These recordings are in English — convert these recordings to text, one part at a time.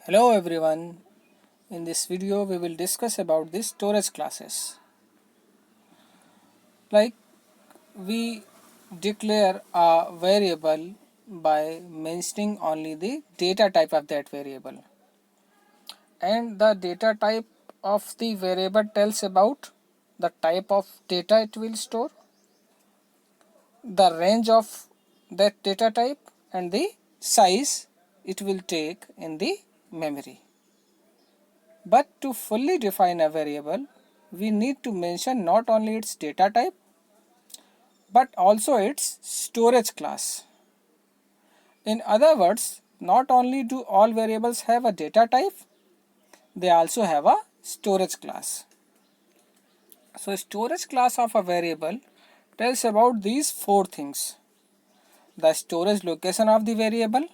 Hello everyone. In this video we will discuss about the storage classes. Like we declare a variable by mentioning only the data type of that variable, and the data type of the variable tells about the type of data it will store, the range of that data type, and the size it will take in the memory. But to fully define a variable, we need to mention not only its data type but also its storage class. In other words, not only do all variables have a data type, they also have a storage class. So storage class of a variable tells about these four things: the storage location of the variable,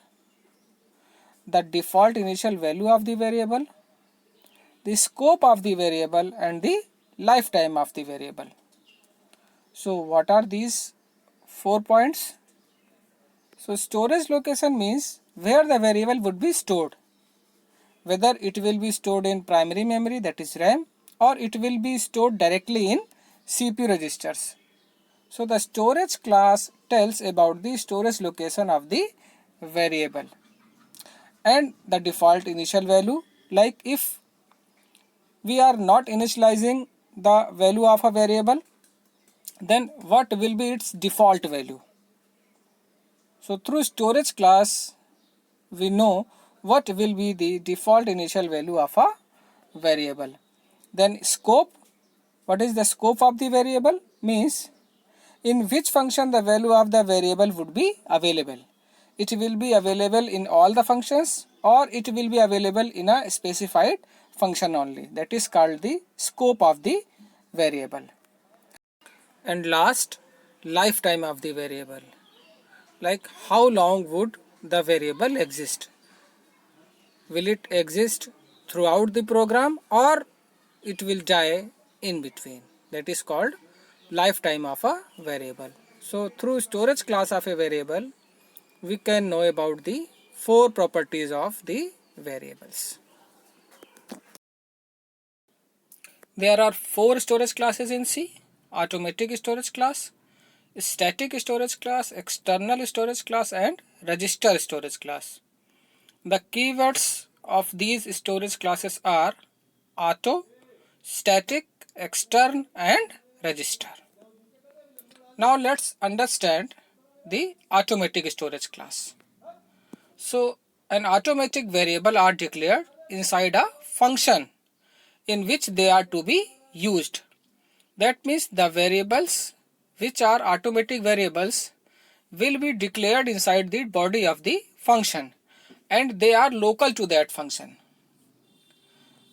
the default initial value of the variable, the scope of the variable, and the lifetime of the variable. So what are these 4 points? So storage location means where the variable would be stored, whether it will be stored in primary memory, that is RAM, or it will be stored directly in CPU registers. So the storage class tells about the storage location of the variable. And the default initial value, like if we are not initializing the value of a variable, then what will be its default value? So through storage class we know what will be the default initial value of a variable. Then scope, what is the scope of the variable? Means in which function the value of the variable would be available. It will be available in all the functions, or it will be available in a specified function only. That is called the scope of the variable. And last, lifetime of the variable. Like how long would the variable exist? Will it exist throughout the program, or it will die in between? That is called lifetime of a variable. So through storage class of a variable, we can know about the four properties of the variables. There are four storage classes in C: automatic storage class, static storage class, external storage class, and register storage class. The keywords of these storage classes are auto, static, extern, and register. Now let's understand the automatic storage class. So an automatic variable are declared inside a function in which they are to be used. That means the variables which are automatic variables will be declared inside the body of the function, and they are local to that function.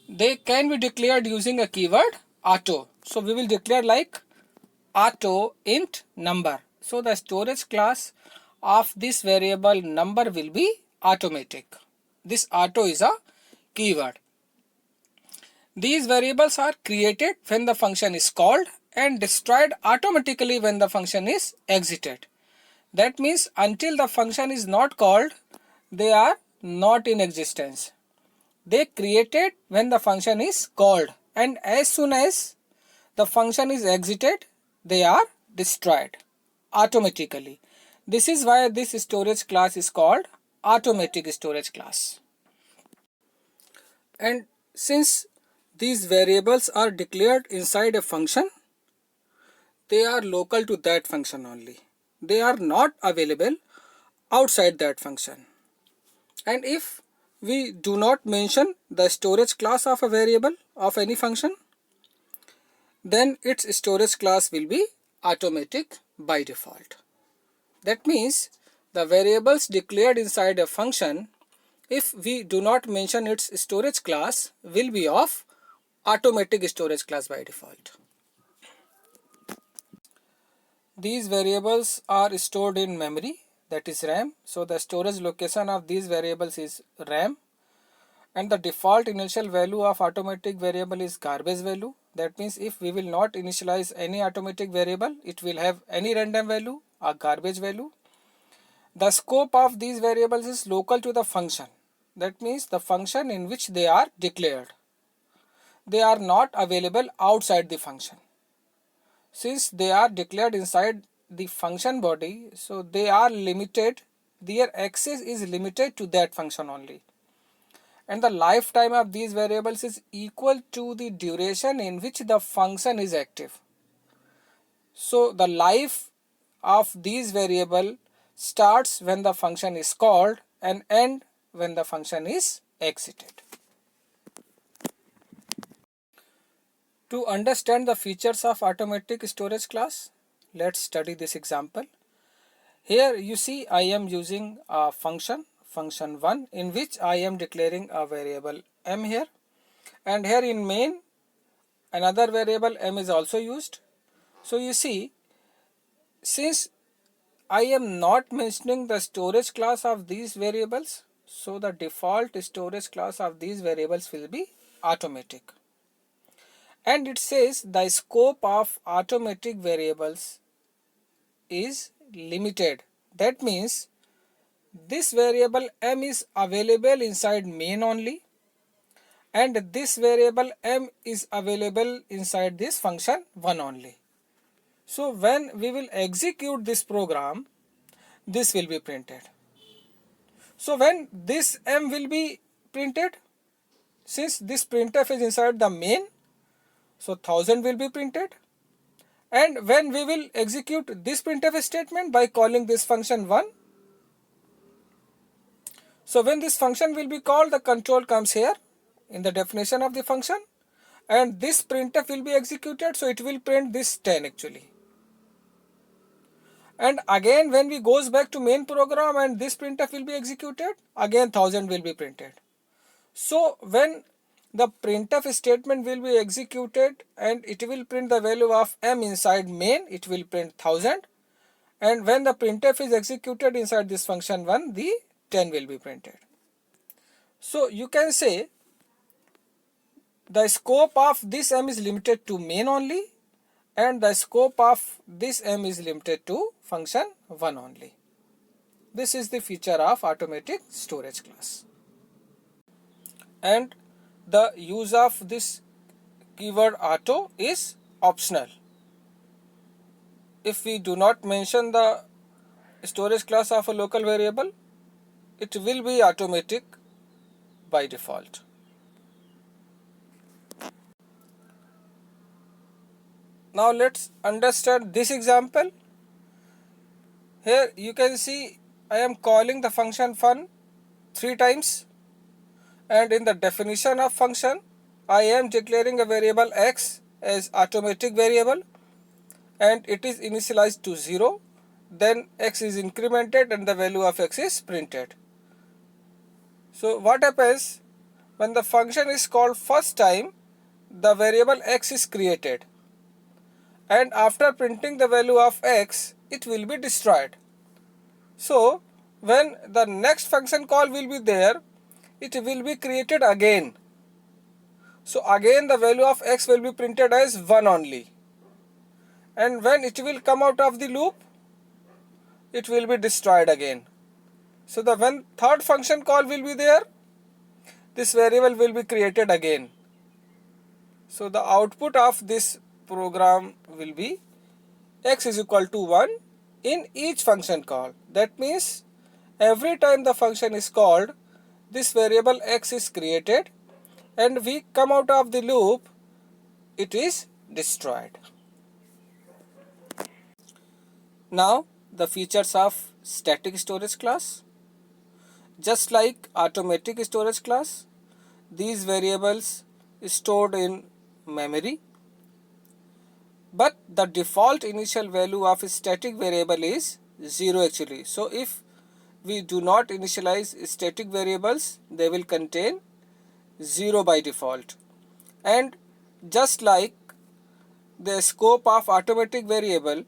They can be declared using a keyword auto. So we will declare like auto int number. So the storage class of this variable number will be automatic. This auto is a keyword. These variables are created when the function is called and destroyed automatically when the function is exited. That means until the function is not called, they are not in existence. They created when the function is called, and as soon as the function is exited, they are destroyed automatically. This is why this storage class is called automatic storage class. And since these variables are declared inside a function, they are local to that function only. They are not available outside that function. And if we do not mention the storage class of a variable of any function, then its storage class will be automatic by default. That means the variables declared inside a function, if we do not mention its storage class, will be of automatic storage class by default. These variables are stored in memory, that is RAM. So the storage location of these variables is RAM, and the default initial value of automatic variable is garbage value. That means if we will not initialize any automatic variable, it will have any random value or garbage value. The scope of these variables is local to the function. That means the function in which they are declared. They are not available outside the function. Since they are declared inside the function body, so they are limited, their access is limited to that function only. And the lifetime of these variables is equal to the duration in which the function is active. So the life of these variable starts when the function is called and end when the function is exited. To understand the features of automatic storage class, let's study this example. Here you see I am using a function 1, in which I am declaring a variable m here, and here in main another variable m is also used. So you see, since I am not mentioning the storage class of these variables, so the default storage class of these variables will be automatic. And it says the scope of automatic variables is limited. That means this variable m is available inside main only, and this variable m is available inside this function 1 only. So when we will execute this program, this will be printed. So when this m will be printed, since this printf is inside the main, so 1000 will be printed. And when we will execute this printf statement by calling this function 1, so when this function will be called, the control comes here in the definition of the function, and this printf will be executed, so it will print this 10 actually. And again when we goes back to main program and this printf will be executed, again 1000 will be printed. So when the printf statement will be executed and it will print the value of m inside main, it will print 1000, and when the printf is executed inside this function 1, the 10 will be printed. So you can say the scope of this m is limited to main only, and the scope of this m is limited to function 1 only. This is the feature of automatic storage class. And the use of this keyword auto is optional. If we do not mention the storage class of a local variable, it will be automatic by default. Now let's understand this example. Here you can see I am calling the function fun 3 times, and in the definition of function I am declaring a variable x as automatic variable, and it is initialized to 0. Then x is incremented and the value of x is printed. So what happens when the function is called first time, the variable x is created, and after printing the value of x, it will be destroyed. So when the next function call will be there, it will be created again. So again the value of x will be printed as 1 only, and when it will come out of the loop, it will be destroyed again. So the when third function call will be there, this variable will be created again. So the output of this program will be x is equal to 1 in each function call. That means every time the function is called, this variable x is created, and we come out of the loop, it is destroyed. Now the features of static storage class. Just like automatic storage class, these variables stored in memory, but the default initial value of a static variable is 0 actually. So if we do not initialize static variables, they will contain 0 by default. And just like the scope of automatic variable,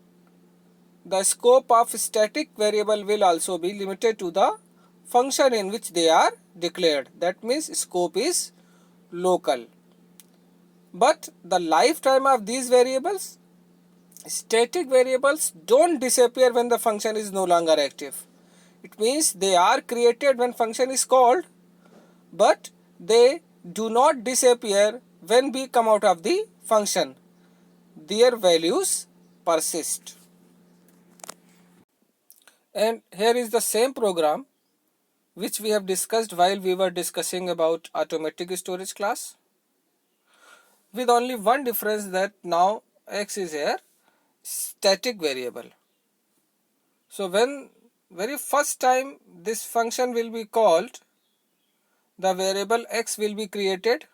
the scope of static variable will also be limited to the function in which they are declared. That means scope is local. But the lifetime of these variables, static variables don't disappear when the function is no longer active. It means they are created when function is called, but they do not disappear when we come out of the function. Their values persist. And here is the same program which we have discussed while we were discussing about automatic storage class, with only one difference, that now x is here static variable. So when very first time this function will be called, the variable x will be created.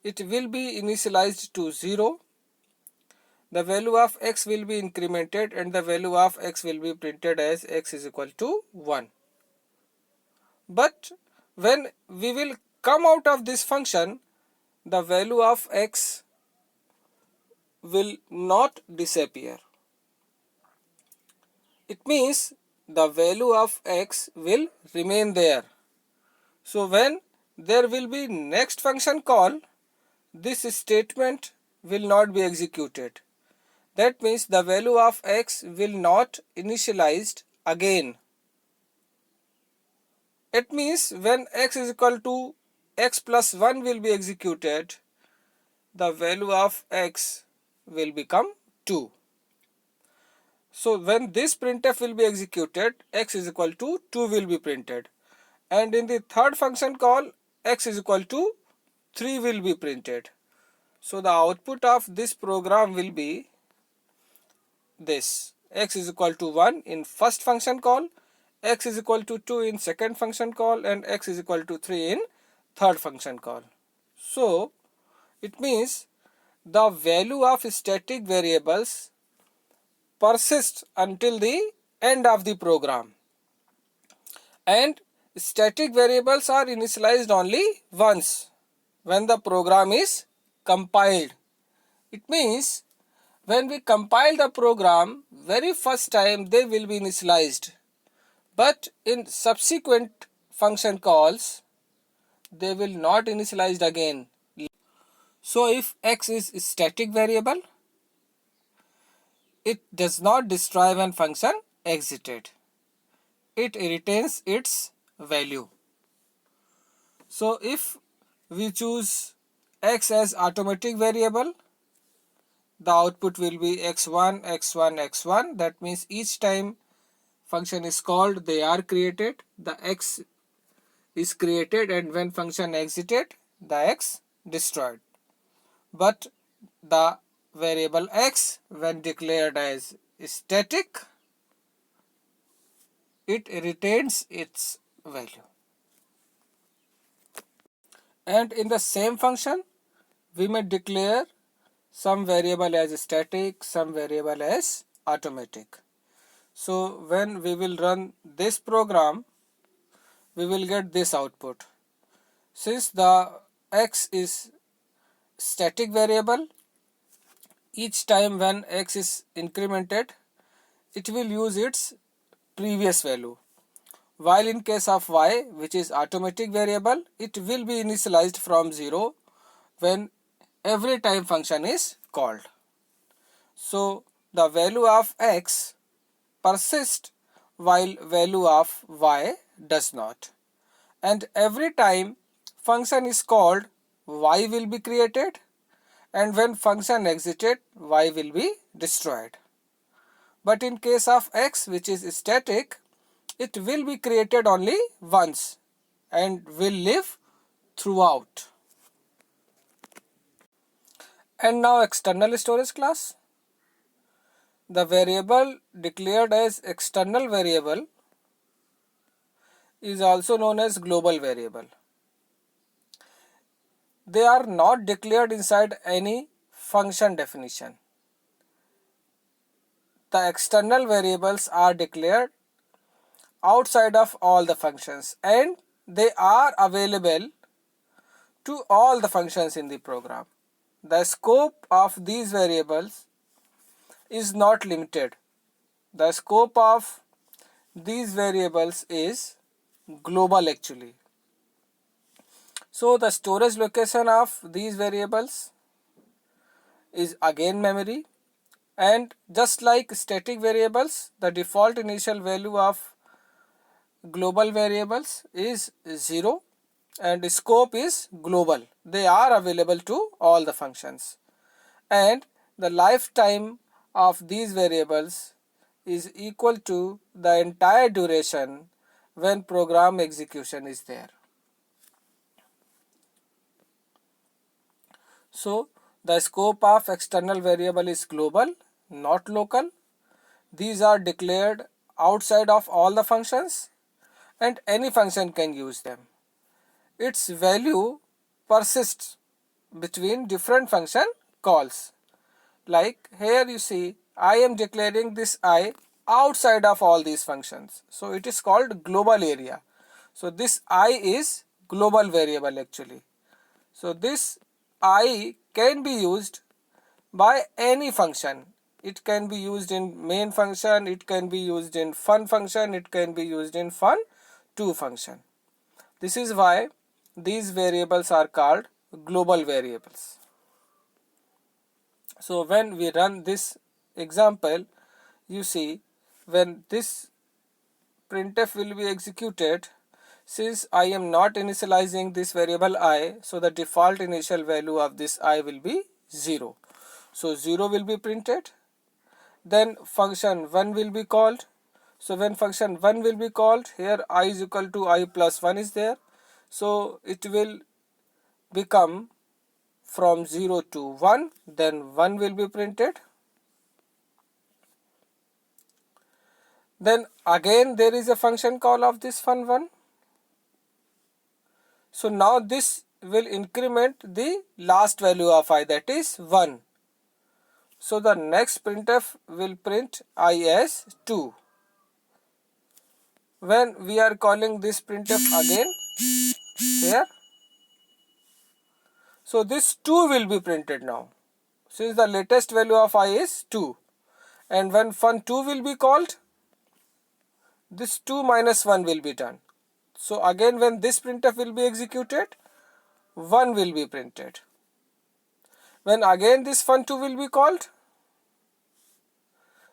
It will be initialized to 0. The value of x will be incremented and the value of x will be printed as x is equal to 1. But when we will come out of this function, the value of x will not disappear. It means the value of x will remain there. So when there will be next function call, this statement will not be executed. That means the value of x will not initialized again. It means when x is equal to x plus 1 will be executed, the value of x will become 2. So when this printf will be executed, x is equal to 2 will be printed. And in the third function call, x is equal to 3 will be printed. So the output of this program will be this: x is equal to 1 in first function call, x is equal to 2 in second function call, and x is equal to 3 in third function call. So it means the value of static variables persists until the end of the program, and static variables are initialized only once, when the program is compiled. It means when we compile the program, very first time they will be initialized, but in subsequent function calls they will not initialized again. So if x is a static variable, it does not destroy when function exited. It retains its value. So if we choose x as automatic variable, the output will be x1, x1, x1. That means each time function is called, they are created, the x is created, and when function exited, the x destroyed. But the variable x, when declared as static, it retains its value. And in the same function, we may declare some variable as static, some variable as automatic. So when we will run this program, we will get this output. Since the x is static variable, each time when x is incremented, it will use its previous value. While in case of y, which is automatic variable, it will be initialized from 0 when every time function is called. So the value of x persists while value of y does not. And every time function is called, y will be created, and when function exited, y will be destroyed. But in case of x, which is static, it will be created only once and will live throughout. And now external storage class. The variable declared as external variable is also known as global variable. They are not declared inside any function definition. The external variables are declared outside of all the functions, and they are available to all the functions in the program. The scope of these variables is not limited. The scope of these variables is global actually. So the storage location of these variables is again memory, and just like static variables, the default initial value of global variables is 0, and scope is global. They are available to all the functions, and the lifetime of these variables is equal to the entire duration when program execution is there. So the scope of external variable is global, not local. These are declared outside of all the functions, and any function can use them. Its value persists between different function calls. Like here you see, I am declaring this I outside of all these functions. So it is called global area. So this I is global variable actually. So this I can be used by any function. It can be used in main function, it can be used in fun function, it can be used in fun2 function. This is why these variables are called global variables. So when we run this example, you see when this printf will be executed, since I am not initializing this variable I, so the default initial value of this I will be 0. So 0 will be printed. Then function 1 will be called. So when function 1 will be called, here I is equal to I plus 1 is there. So it will become from 0 to 1, then 1 will be printed. Then again there is a function call of this fun1. So now this will increment the last value of I, that is 1. So the next printf will print I as 2. When we are calling this printf again here, so this 2 will be printed now, since the latest value of I is 2. And when fun2 will be called, this 2 minus 1 will be done. So again when this printf will be executed, 1 will be printed. When again this fun2 will be called,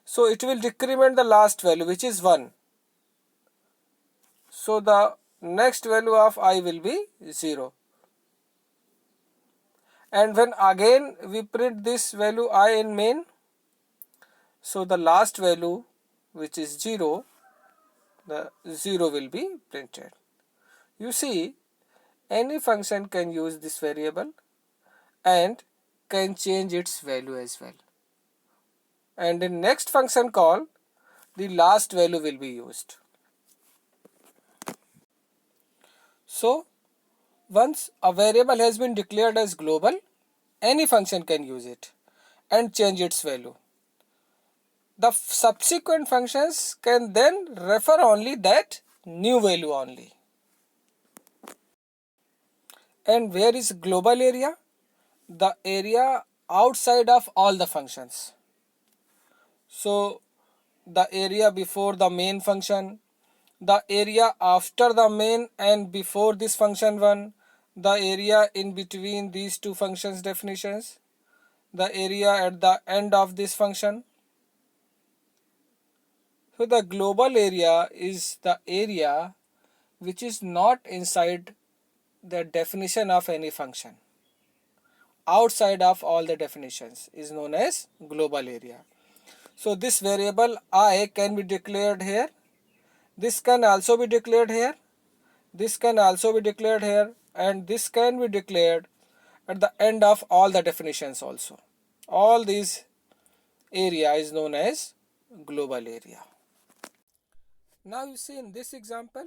so it will decrement the last value, which is 1. So the next value of I will be 0. And when again we print this value I in main, so the last value, which is 0, the 0 will be printed. You see, any function can use this variable and can change its value as well. And in next function call, the last value will be used. So once a variable has been declared as global, any function can use it and change its value. The subsequent functions can then refer only that new value only. And where is global area? The area outside of all the functions. So the area before the main function, the area after the main and before this function 1, the area in between these two functions definitions, the area at the end of this function. So the global area is the area which is not inside the definition of any function. Outside of all the definitions is known as global area. So this variable I can be declared here. This can also be declared here. This can also be declared here, and this can be declared at the end of all the definitions also. All these area is known as global area. Now you see in this example,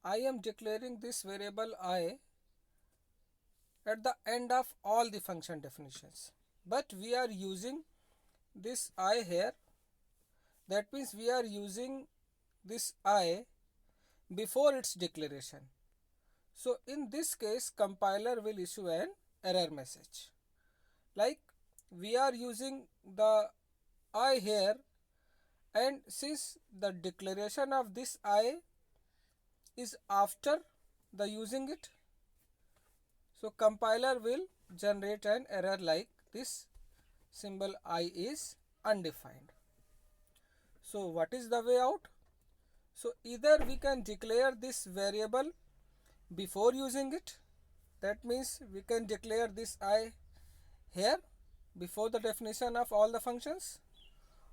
I am declaring this variable I at the end of all the function definitions. But we are using this I here. That means we are using this I before its declaration. So in this case, compiler will issue an error message. Like we are using the I here, and since the declaration of this I is after the using it, so compiler will generate an error like this symbol I is undefined. So what is the way out? So either we can declare this variable before using it. That means we can declare this I here before the definition of all the functions.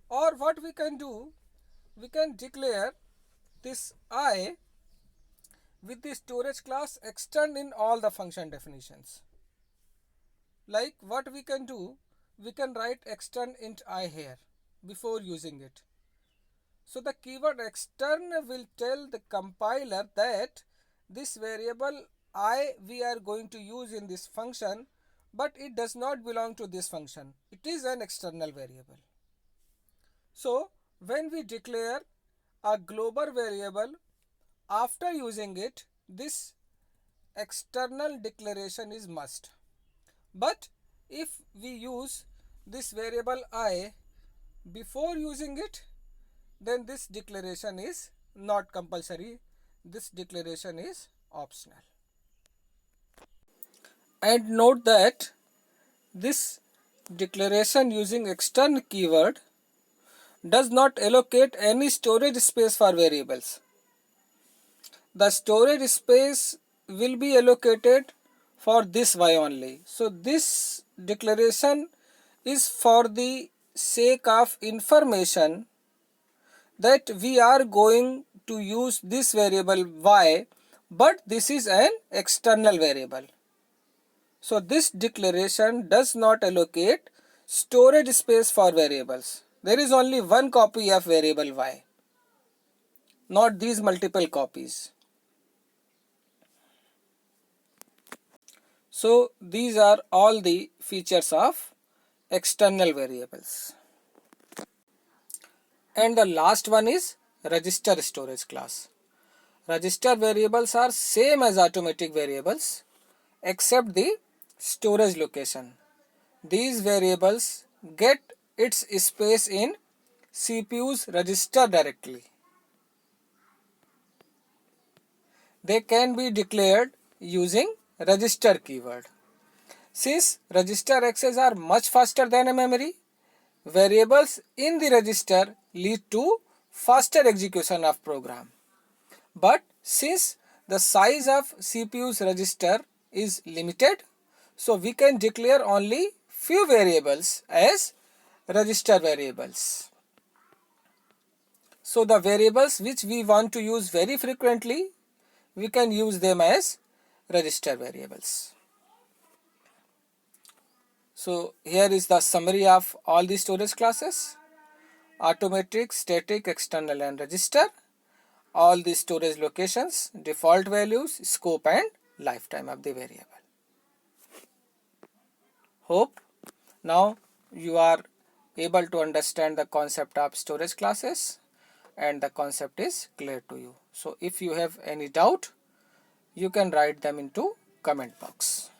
Or what we can do, we can declare this I with the storage class extend in all the function definitions. Like what we can do, we can write extend int I here before using it. So the keyword extern will tell the compiler that this variable I we are going to use in this function, but it does not belong to this function. It is an external variable. So when we declare a global variable after using it, this external declaration is must. But if we use this variable I before using it, then this declaration is not compulsory. This declaration is optional. And note that this declaration using extern keyword does not allocate any storage space for variables. The storage space will be allocated for this y only. So this declaration is for the sake of information that we are going to use this variable y, but this is an external variable. So this declaration does not allocate storage space for variables. There is only one copy of variable y, not these multiple copies. So these are all the features of external variables. And the last one is register storage class. Register variables are same as automatic variables except the storage location. These variables get its space in CPU's register directly. They can be declared using register keyword. Since register access are much faster than a memory, variables in the register lead to faster execution of program. But since the size of CPU's register is limited, so we can declare only few variables as register variables. So the variables which we want to use very frequently, we can use them as register variables. So here is the summary of all the storage classes: automatic, static, external and register, all the storage locations, default values, scope and lifetime of the variable. Hope now you are able to understand the concept of storage classes and the concept is clear to you. So if you have any doubt, you can write them into comment box.